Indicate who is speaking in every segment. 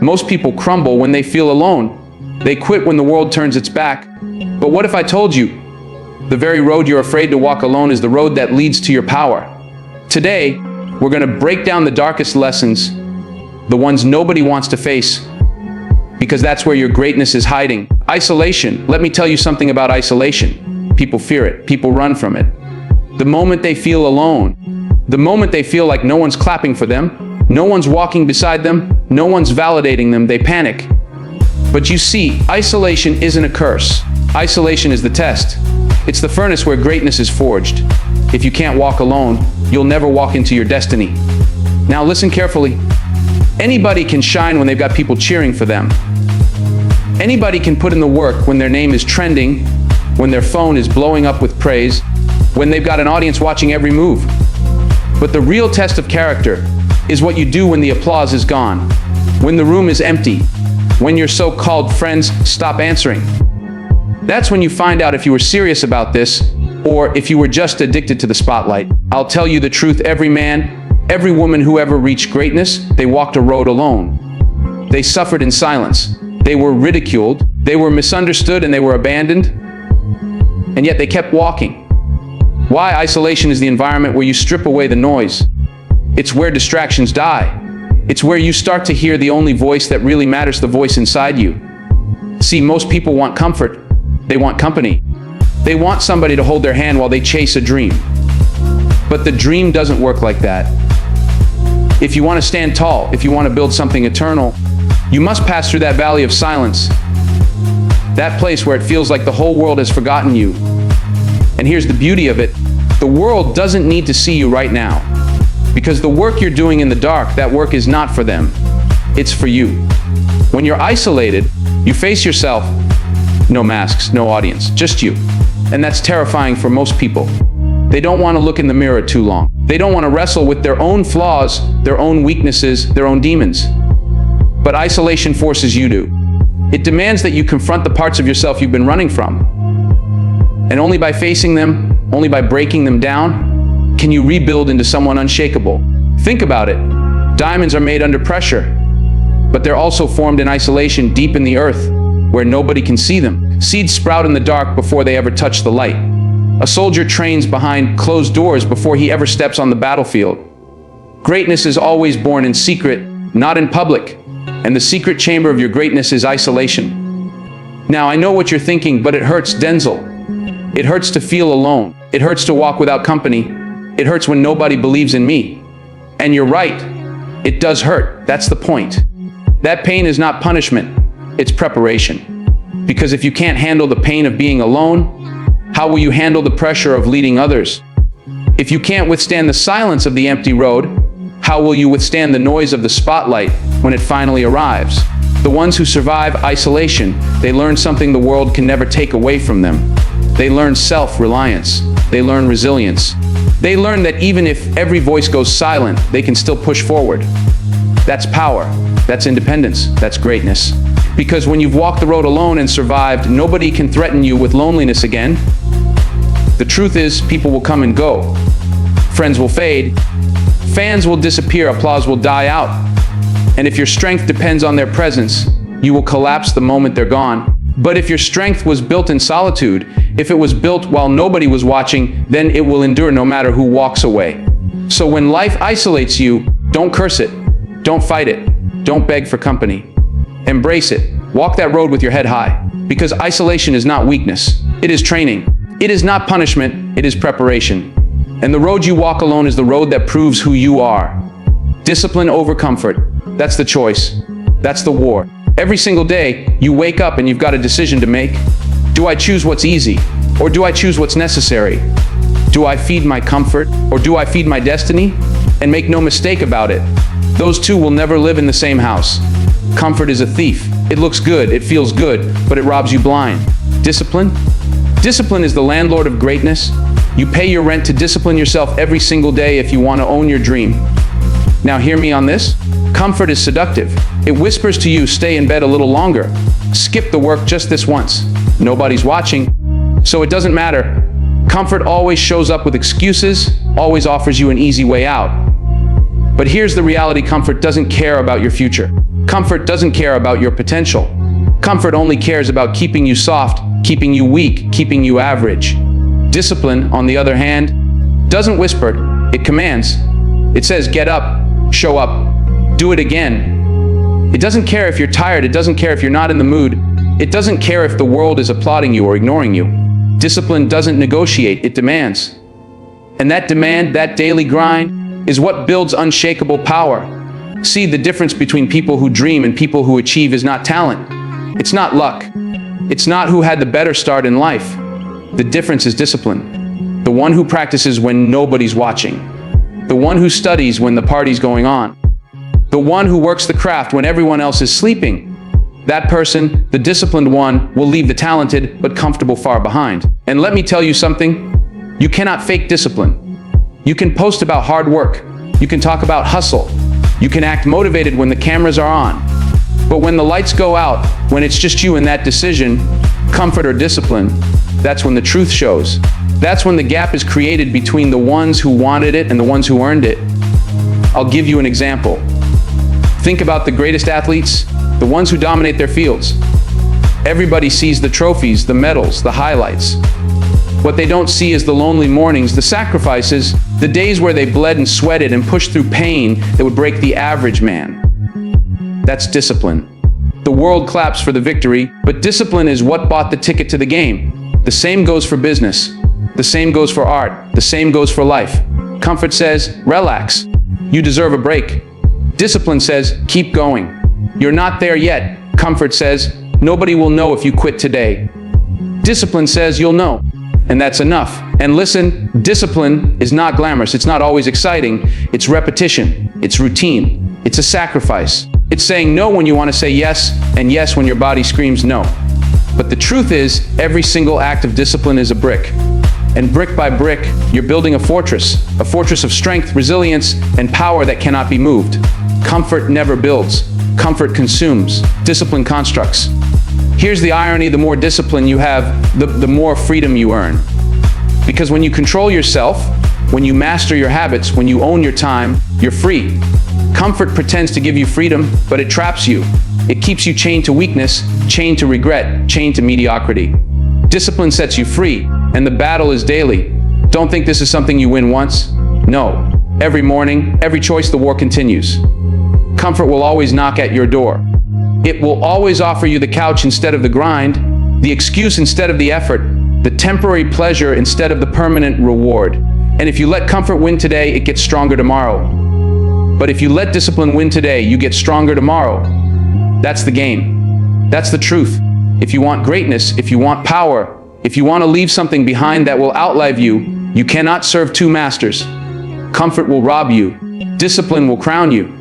Speaker 1: Most people crumble when they feel alone. They quit when the world turns its back. But what if I told you, the very road you're afraid to walk alone is the road that leads to your power? Today, we're going to break down the darkest lessons, the ones nobody wants to face, because that's where your greatness is hiding. Isolation. Let me tell you something about isolation. People fear it. People run from it. The moment they feel alone, the moment they feel like no one's clapping for them, no one's walking beside them, no one's validating them, they panic. But you see, isolation isn't a curse. Isolation is the test. It's the furnace where greatness is forged. If you can't walk alone, you'll never walk into your destiny. Now listen carefully. Anybody can shine when they've got people cheering for them. Anybody can put in the work when their name is trending, when their phone is blowing up with praise, when they've got an audience watching every move. But the real test of character is what you do when the applause is gone, when the room is empty, when your so-called friends stop answering. That's when you find out if you were serious about this or if you were just addicted to the spotlight. I'll tell you the truth, every man, every woman who ever reached greatness, they walked a road alone. They suffered in silence. They were ridiculed, they were misunderstood, and they were abandoned. And yet they kept walking. Why? Isolation is the environment where you strip away the noise. It's where distractions die. It's where you start to hear the only voice that really matters, the voice inside you. See, most people want comfort. They want company. They want somebody to hold their hand while they chase a dream. But the dream doesn't work like that. If you want to stand tall, if you want to build something eternal, you must pass through that valley of silence. That place where it feels like the whole world has forgotten you. And here's the beauty of it. The world doesn't need to see you right now. Because the work you're doing in the dark, that work is not for them. It's for you. When you're isolated, you face yourself. No masks, no audience, just you. And that's terrifying for most people. They don't want to look in the mirror too long. They don't want to wrestle with their own flaws, their own weaknesses, their own demons. But isolation forces you to. It demands that you confront the parts of yourself you've been running from. And only by facing them, only by breaking them down, can you rebuild into someone unshakable. Think about it. Diamonds are made under pressure, but they're also formed in isolation deep in the earth, where nobody can see them. Seeds sprout in the dark before they ever touch the light. A soldier trains behind closed doors before he ever steps on the battlefield. Greatness is always born in secret, not in public. And the secret chamber of your greatness is isolation. Now, I know what you're thinking, but it hurts, Denzel. It hurts to feel alone. It hurts to walk without company. It hurts when nobody believes in me. And you're right. It does hurt. That's the point. That pain is not punishment. It's preparation. Because if you can't handle the pain of being alone, how will you handle the pressure of leading others? If you can't withstand the silence of the empty road, how will you withstand the noise of the spotlight when it finally arrives? The ones who survive isolation, they learn something the world can never take away from them. They learn self-reliance. They learn resilience. They learn that even if every voice goes silent, they can still push forward. That's power. That's independence. That's greatness. Because when you've walked the road alone and survived, nobody can threaten you with loneliness again. The truth is, people will come and go. Friends will fade. Fans will disappear, applause will die out. And if your strength depends on their presence, you will collapse the moment they're gone. But if your strength was built in solitude, if it was built while nobody was watching, then it will endure no matter who walks away. So when life isolates you, don't curse it. Don't fight it. Don't beg for company. Embrace it. Walk that road with your head high. Because isolation is not weakness. It is training. It is not punishment. It is preparation. And the road you walk alone is the road that proves who you are. Discipline over comfort. That's the choice. That's the war. Every single day, you wake up and you've got a decision to make. Do I choose what's easy? Or do I choose what's necessary? Do I feed my comfort? Or do I feed my destiny? And make no mistake about it, those two will never live in the same house. Comfort is a thief. It looks good, it feels good, but it robs you blind. Discipline? Discipline is the landlord of greatness. You pay your rent to discipline yourself every single day if you want to own your dream. Now hear me on this. Comfort is seductive. It whispers to you, stay in bed a little longer. Skip the work just this once. Nobody's watching, so it doesn't matter. Comfort always shows up with excuses, always offers you an easy way out. But here's the reality, comfort doesn't care about your future. Comfort doesn't care about your potential. Comfort only cares about keeping you soft, keeping you weak, keeping you average. Discipline, on the other hand, doesn't whisper, it commands. It says, get up, show up, do it again. It doesn't care if you're tired, it doesn't care if you're not in the mood. It doesn't care if the world is applauding you or ignoring you. Discipline doesn't negotiate, it demands. And that demand, that daily grind, is what builds unshakable power. See, the difference between people who dream and people who achieve is not talent. It's not luck. It's not who had the better start in life. The difference is discipline. The one who practices when nobody's watching. The one who studies when the party's going on. The one who works the craft when everyone else is sleeping. That person, the disciplined one, will leave the talented but comfortable far behind. And let me tell you something, you cannot fake discipline. You can post about hard work. You can talk about hustle. You can act motivated when the cameras are on. But when the lights go out, when it's just you and that decision, comfort or discipline, that's when the truth shows. That's when the gap is created between the ones who wanted it and the ones who earned it. I'll give you an example. Think about the greatest athletes, the ones who dominate their fields. Everybody sees the trophies, the medals, the highlights. What they don't see is the lonely mornings, the sacrifices, the days where they bled and sweated and pushed through pain that would break the average man. That's discipline. The world claps for the victory, but discipline is what bought the ticket to the game. The same goes for business. The same goes for art. The same goes for life. Comfort says, relax. You deserve a break. Discipline says, keep going. You're not there yet. Comfort says, nobody will know if you quit today. Discipline says, you'll know. And that's enough. And listen, discipline is not glamorous. It's not always exciting. It's repetition. It's routine. It's a sacrifice. It's saying no when you want to say yes, and yes when your body screams no. But the truth is, every single act of discipline is a brick. And brick by brick, you're building a fortress of strength, resilience, and power that cannot be moved. Comfort never builds. Comfort consumes. Discipline constructs. Here's the irony, the more discipline you have, the more freedom you earn. Because when you control yourself, when you master your habits, when you own your time, you're free. Comfort pretends to give you freedom, but it traps you. It keeps you chained to weakness, chained to regret, chained to mediocrity. Discipline sets you free, and the battle is daily. Don't think this is something you win once. No. Every morning, every choice, the war continues. Comfort will always knock at your door. It will always offer you the couch instead of the grind, the excuse instead of the effort, the temporary pleasure instead of the permanent reward. And if you let comfort win today, it gets stronger tomorrow. But if you let discipline win today, you get stronger tomorrow. That's the game. That's the truth. If you want greatness, if you want power, if you want to leave something behind that will outlive you, you cannot serve two masters. Comfort will rob you. Discipline will crown you.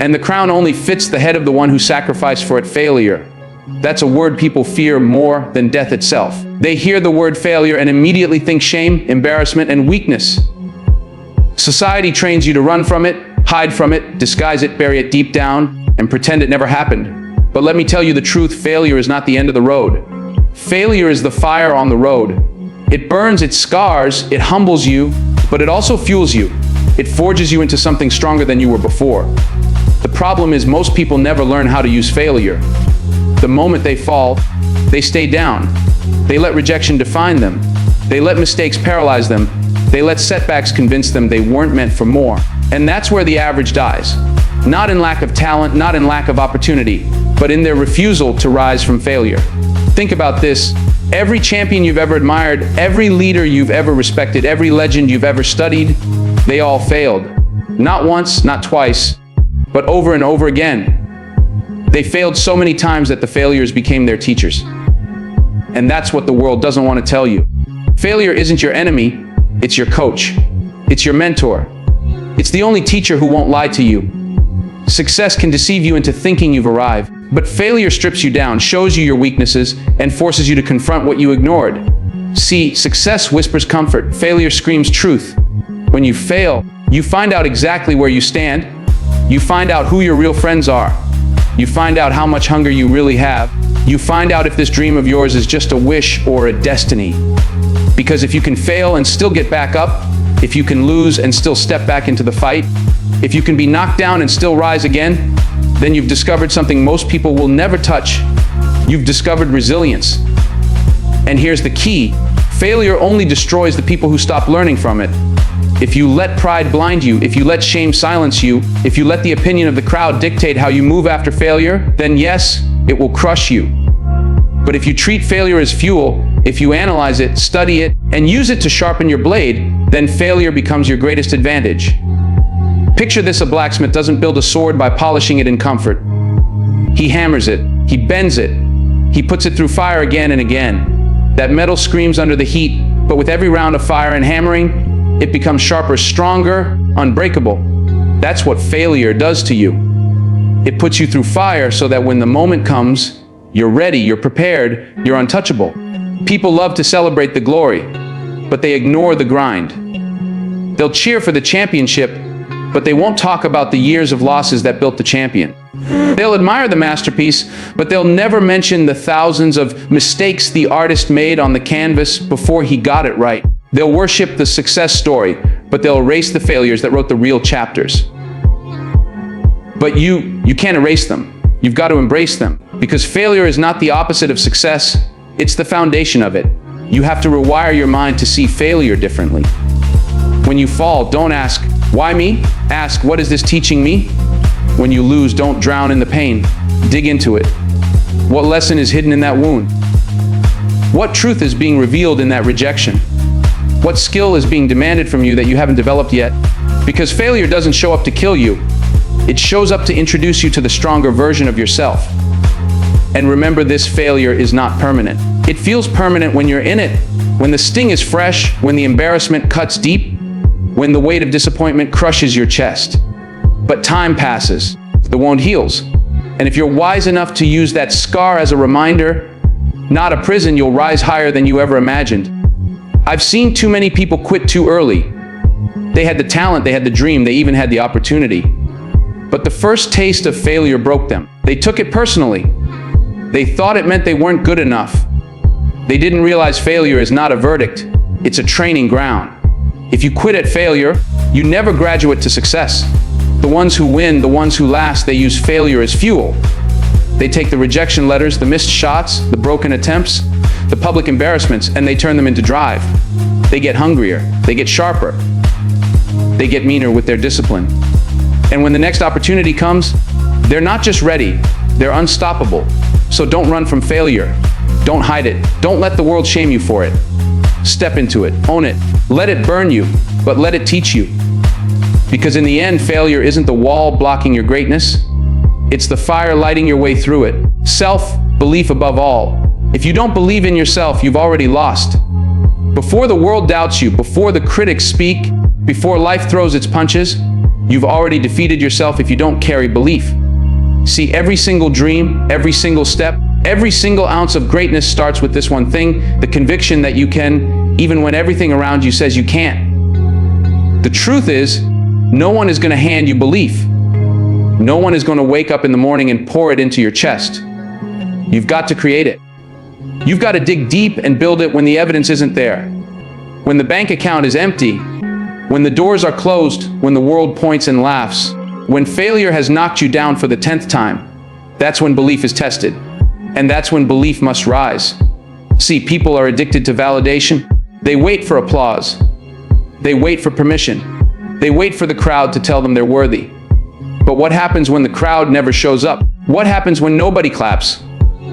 Speaker 1: And the crown only fits the head of the one who sacrificed for it failure. That's a word people fear more than death itself. They hear the word failure and immediately think shame, embarrassment, and weakness. Society trains you to run from it, hide from it, disguise it, bury it deep down, and pretend it never happened. But let me tell you the truth, failure is not the end of the road. Failure is the fire on the road. It burns, it scars, it humbles you, but it also fuels you. It forges you into something stronger than you were before. The problem is most people never learn how to use failure. The moment they fall, they stay down. They let rejection define them. They let mistakes paralyze them. They let setbacks convince them they weren't meant for more. And that's where the average dies. Not in lack of talent, not in lack of opportunity, but in their refusal to rise from failure. Think about this. Every champion you've ever admired, every leader you've ever respected, every legend you've ever studied, they all failed. Not once, not twice, but over and over again. They failed so many times that the failures became their teachers. And that's what the world doesn't want to tell you. Failure isn't your enemy, it's your coach. It's your mentor. It's the only teacher who won't lie to you. Success can deceive you into thinking you've arrived, but failure strips you down, shows you your weaknesses, and forces you to confront what you ignored. See, success whispers comfort, failure screams truth. When you fail, you find out exactly where you stand. You find out who your real friends are. You find out how much hunger you really have. You find out if this dream of yours is just a wish or a destiny. Because if you can fail and still get back up, if you can lose and still step back into the fight, if you can be knocked down and still rise again, then you've discovered something most people will never touch. You've discovered resilience. And here's the key. Failure only destroys the people who stop learning from it. If you let pride blind you, if you let shame silence you, if you let the opinion of the crowd dictate how you move after failure, then yes, it will crush you. But if you treat failure as fuel, if you analyze it, study it, and use it to sharpen your blade, then failure becomes your greatest advantage. Picture this: a blacksmith doesn't build a sword by polishing it in comfort. He hammers it, he bends it, he puts it through fire again and again. That metal screams under the heat, but with every round of fire and hammering, it becomes sharper, stronger, unbreakable. That's what failure does to you. It puts you through fire so that when the moment comes, you're ready, you're prepared, you're untouchable. People love to celebrate the glory, but they ignore the grind. They'll cheer for the championship, but they won't talk about the years of losses that built the champion. They'll admire the masterpiece, but they'll never mention the thousands of mistakes the artist made on the canvas before he got it right. They'll worship the success story, but they'll erase the failures that wrote the real chapters. But you can't erase them. You've got to embrace them, because failure is not the opposite of success, it's the foundation of it. You have to rewire your mind to see failure differently. When you fall, don't ask, why me? Ask, what is this teaching me? When you lose, don't drown in the pain. Dig into it. What lesson is hidden in that wound? What truth is being revealed in that rejection? What skill is being demanded from you that you haven't developed yet? Because failure doesn't show up to kill you. It shows up to introduce you to the stronger version of yourself. And remember, this failure is not permanent. It feels permanent when you're in it, when the sting is fresh, when the embarrassment cuts deep, when the weight of disappointment crushes your chest. But time passes, the wound heals. And if you're wise enough to use that scar as a reminder, not a prison, you'll rise higher than you ever imagined. I've seen too many people quit too early. They had the talent, they had the dream, they even had the opportunity. But the first taste of failure broke them. They took it personally. They thought it meant they weren't good enough. They didn't realize failure is not a verdict, it's a training ground. If you quit at failure, you never graduate to success. The ones who win, the ones who last, they use failure as fuel. They take the rejection letters, the missed shots, the broken attempts, the public embarrassments, and they turn them into drive. They get hungrier, they get sharper, they get meaner with their discipline. And when the next opportunity comes, they're not just ready, they're unstoppable. So don't run from failure. Don't hide it. Don't let the world shame you for it. Step into it, own it, let it burn you, but let it teach you. Because in the end, failure isn't the wall blocking your greatness, it's the fire lighting your way through it. Self-belief above all. If you don't believe in yourself, you've already lost. Before the world doubts you, before the critics speak, before life throws its punches, you've already defeated yourself if you don't carry belief. See, every single dream, every single step, every single ounce of greatness starts with this one thing, the conviction that you can, even when everything around you says you can't. The truth is, no one is going to hand you belief. No one is going to wake up in the morning and pour it into your chest. You've got to create it. You've got to dig deep and build it when the evidence isn't there. When the bank account is empty, when the doors are closed, when the world points and laughs, when failure has knocked you down for the 10th time, that's when belief is tested. And that's when belief must rise. See, people are addicted to validation. They wait for applause. They wait for permission. They wait for the crowd to tell them they're worthy. But what happens when the crowd never shows up? What happens when nobody claps?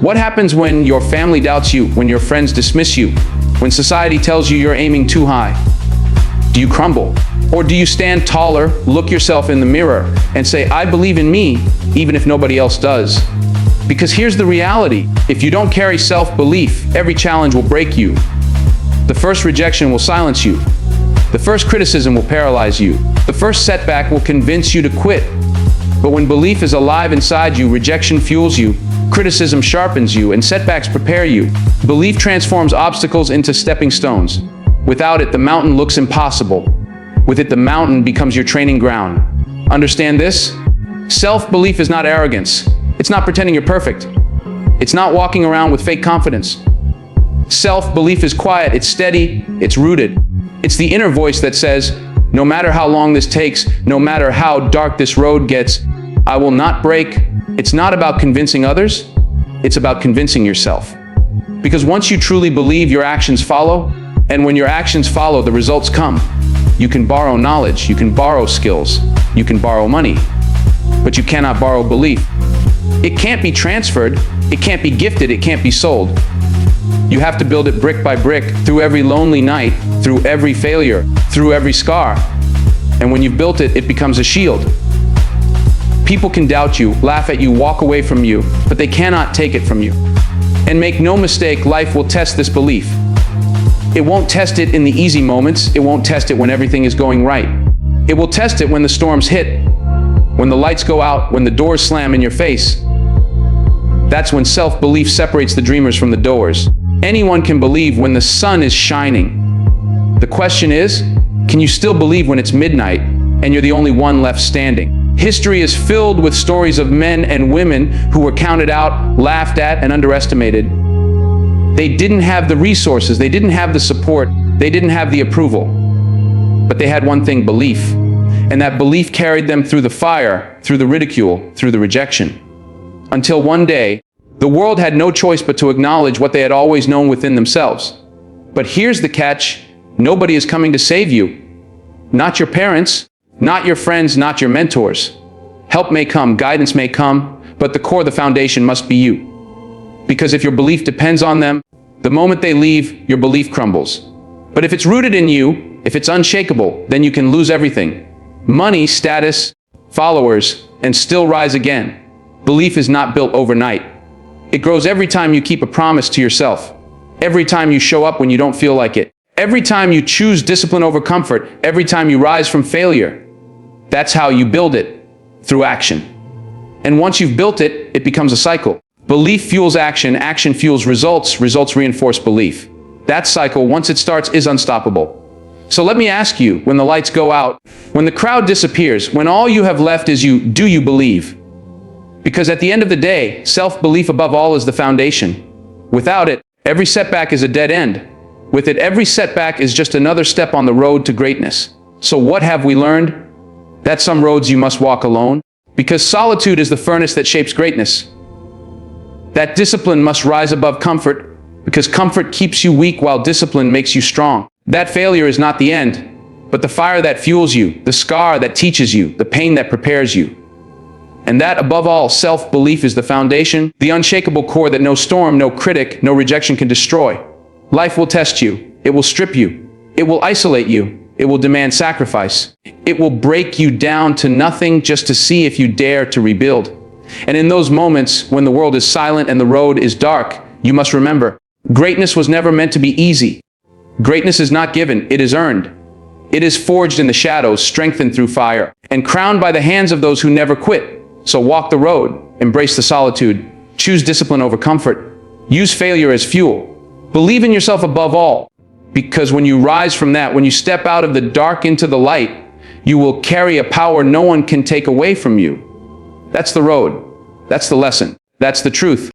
Speaker 1: What happens when your family doubts you, when your friends dismiss you, when society tells you you're aiming too high? Do you crumble? Or do you stand taller, look yourself in the mirror, and say, I believe in me, even if nobody else does? Because here's the reality. If you don't carry self-belief, every challenge will break you. The first rejection will silence you. The first criticism will paralyze you. The first setback will convince you to quit. But when belief is alive inside you, rejection fuels you, criticism sharpens you, and setbacks prepare you. Belief transforms obstacles into stepping stones. Without it, the mountain looks impossible. With it, the mountain becomes your training ground. Understand this? Self-belief is not arrogance. It's not pretending you're perfect. It's not walking around with fake confidence. Self-belief is quiet, it's steady, it's rooted. It's the inner voice that says, no matter how long this takes, no matter how dark this road gets, I will not break, It's not about convincing others, it's about convincing yourself. Because once you truly believe, your actions follow, and when your actions follow, the results come. You can borrow knowledge, you can borrow skills, you can borrow money, but you cannot borrow belief. It can't be transferred, it can't be gifted, it can't be sold. You have to build it brick by brick, through every lonely night, through every failure, through every scar. And when you've built it, it becomes a shield. People can doubt you, laugh at you, walk away from you, but they cannot take it from you. And make no mistake, life will test this belief. It won't test it in the easy moments, it won't test it when everything is going right. It will test it when the storms hit, when the lights go out, when the doors slam in your face. That's when self-belief separates the dreamers from the doers. Anyone can believe when the sun is shining. The question is, can you still believe when it's midnight and you're the only one left standing? History is filled with stories of men and women who were counted out, laughed at, and underestimated. They didn't have the resources, they didn't have the support, they didn't have the approval. But they had one thing, belief. And that belief carried them through the fire, through the ridicule, through the rejection. Until one day, the world had no choice but to acknowledge what they had always known within themselves. But here's the catch, nobody is coming to save you. Not your parents, not your friends, not your mentors. Help may come, guidance may come, but the core, the foundation must be you. Because if your belief depends on them, the moment they leave, your belief crumbles. But if it's rooted in you, if it's unshakable, then you can lose everything. Money, status, followers, and still rise again. Belief is not built overnight. It grows every time you keep a promise to yourself. Every time you show up when you don't feel like it. Every time you choose discipline over comfort. Every time you rise from failure. That's how you build it, through action. And once you've built it, it becomes a cycle. Belief fuels action, action fuels results, results reinforce belief. That cycle, once it starts, is unstoppable. So let me ask you, when the lights go out, when the crowd disappears, when all you have left is you, do you believe? Because at the end of the day, self-belief above all is the foundation. Without it, every setback is a dead end. With it, every setback is just another step on the road to greatness. So what have we learned? That some roads you must walk alone. Because solitude is the furnace that shapes greatness. That discipline must rise above comfort, because comfort keeps you weak while discipline makes you strong. That failure is not the end, but the fire that fuels you, the scar that teaches you, the pain that prepares you. And that, above all, self-belief is the foundation, the unshakable core that no storm, no critic, no rejection can destroy. Life will test you. It will strip you. It will isolate you. It will demand sacrifice. It will break you down to nothing just to see if you dare to rebuild. And in those moments, when the world is silent and the road is dark, you must remember, greatness was never meant to be easy. Greatness is not given, it is earned. It is forged in the shadows, strengthened through fire, and crowned by the hands of those who never quit. So walk the road, embrace the solitude, choose discipline over comfort, use failure as fuel. Believe in yourself above all, because when you rise from that, when you step out of the dark into the light, you will carry a power no one can take away from you. That's the road. That's the lesson. That's the truth.